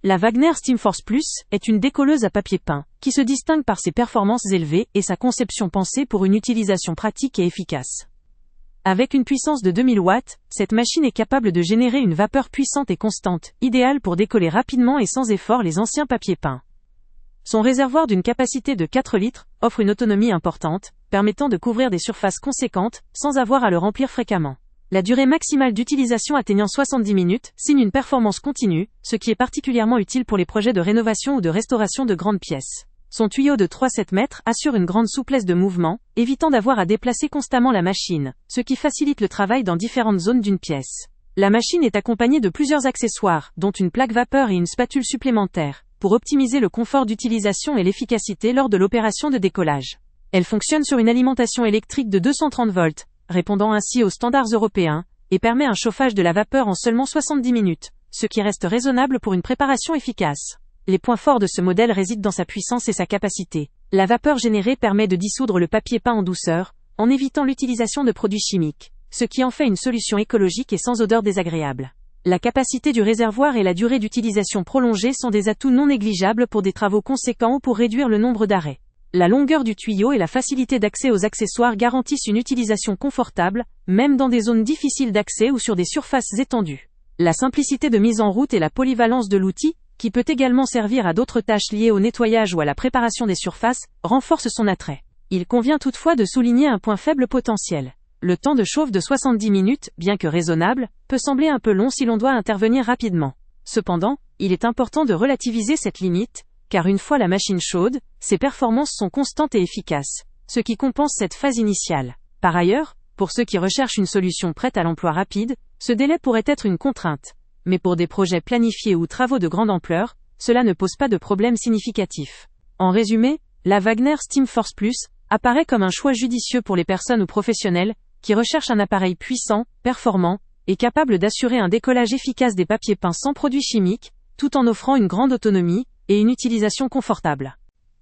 La Wagner Steamforce Plus est une décolleuse à papier peint, qui se distingue par ses performances élevées et sa conception pensée pour une utilisation pratique et efficace. Avec une puissance de 2000 watts, cette machine est capable de générer une vapeur puissante et constante, idéale pour décoller rapidement et sans effort les anciens papiers peints. Son réservoir d'une capacité de 4 litres offre une autonomie importante, permettant de couvrir des surfaces conséquentes, sans avoir à le remplir fréquemment. La durée maximale d'utilisation atteignant 70 minutes signe une performance continue, ce qui est particulièrement utile pour les projets de rénovation ou de restauration de grandes pièces. Son tuyau de 3,7 mètres assure une grande souplesse de mouvement, évitant d'avoir à déplacer constamment la machine, ce qui facilite le travail dans différentes zones d'une pièce. La machine est accompagnée de plusieurs accessoires, dont une plaque vapeur et une spatule supplémentaire, pour optimiser le confort d'utilisation et l'efficacité lors de l'opération de décollage. Elle fonctionne sur une alimentation électrique de 230 volts, répondant ainsi aux standards européens, et permet un chauffage de la vapeur en seulement 70 minutes, ce qui reste raisonnable pour une préparation efficace. Les points forts de ce modèle résident dans sa puissance et sa capacité. La vapeur générée permet de dissoudre le papier peint en douceur, en évitant l'utilisation de produits chimiques, ce qui en fait une solution écologique et sans odeur désagréable. La capacité du réservoir et la durée d'utilisation prolongée sont des atouts non négligeables pour des travaux conséquents ou pour réduire le nombre d'arrêts. La longueur du tuyau et la facilité d'accès aux accessoires garantissent une utilisation confortable, même dans des zones difficiles d'accès ou sur des surfaces étendues. La simplicité de mise en route et la polyvalence de l'outil, qui peut également servir à d'autres tâches liées au nettoyage ou à la préparation des surfaces, renforcent son attrait. Il convient toutefois de souligner un point faible potentiel. Le temps de chauffe de 70 minutes, bien que raisonnable, peut sembler un peu long si l'on doit intervenir rapidement. Cependant, il est important de relativiser cette limite, car une fois la machine chaude, ses performances sont constantes et efficaces, ce qui compense cette phase initiale. Par ailleurs, pour ceux qui recherchent une solution prête à l'emploi rapide, ce délai pourrait être une contrainte. Mais pour des projets planifiés ou travaux de grande ampleur, cela ne pose pas de problème significatif. En résumé, la Wagner Steamforce Plus apparaît comme un choix judicieux pour les personnes ou professionnels qui recherchent un appareil puissant, performant, et capable d'assurer un décollage efficace des papiers peints sans produits chimiques, tout en offrant une grande autonomie et une utilisation confortable.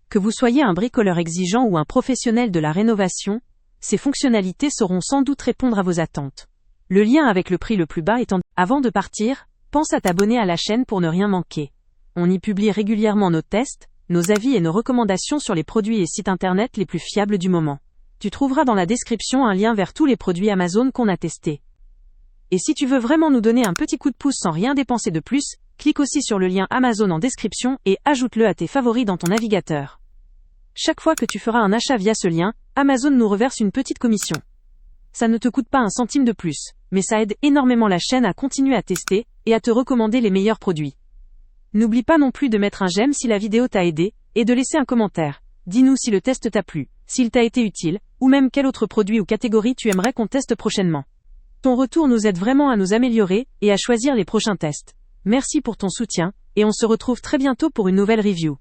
Que vous soyez un bricoleur exigeant ou un professionnel de la rénovation, ces fonctionnalités sauront sans doute répondre à vos attentes. Le lien avec le prix le plus bas étant... Avant de partir, pense à t'abonner à la chaîne pour ne rien manquer. On y publie régulièrement nos tests, nos avis et nos recommandations sur les produits et sites internet les plus fiables du moment. Tu trouveras dans la description un lien vers tous les produits Amazon qu'on a testés. Et si tu veux vraiment nous donner un petit coup de pouce sans rien dépenser de plus, clique aussi sur le lien Amazon en description et ajoute-le à tes favoris dans ton navigateur. Chaque fois que tu feras un achat via ce lien, Amazon nous reverse une petite commission. Ça ne te coûte pas un centime de plus, mais ça aide énormément la chaîne à continuer à tester et à te recommander les meilleurs produits. N'oublie pas non plus de mettre un j'aime si la vidéo t'a aidé, et de laisser un commentaire. Dis-nous si le test t'a plu, s'il t'a été utile, ou même quel autre produit ou catégorie tu aimerais qu'on teste prochainement. Ton retour nous aide vraiment à nous améliorer et à choisir les prochains tests. Merci pour ton soutien, et on se retrouve très bientôt pour une nouvelle review.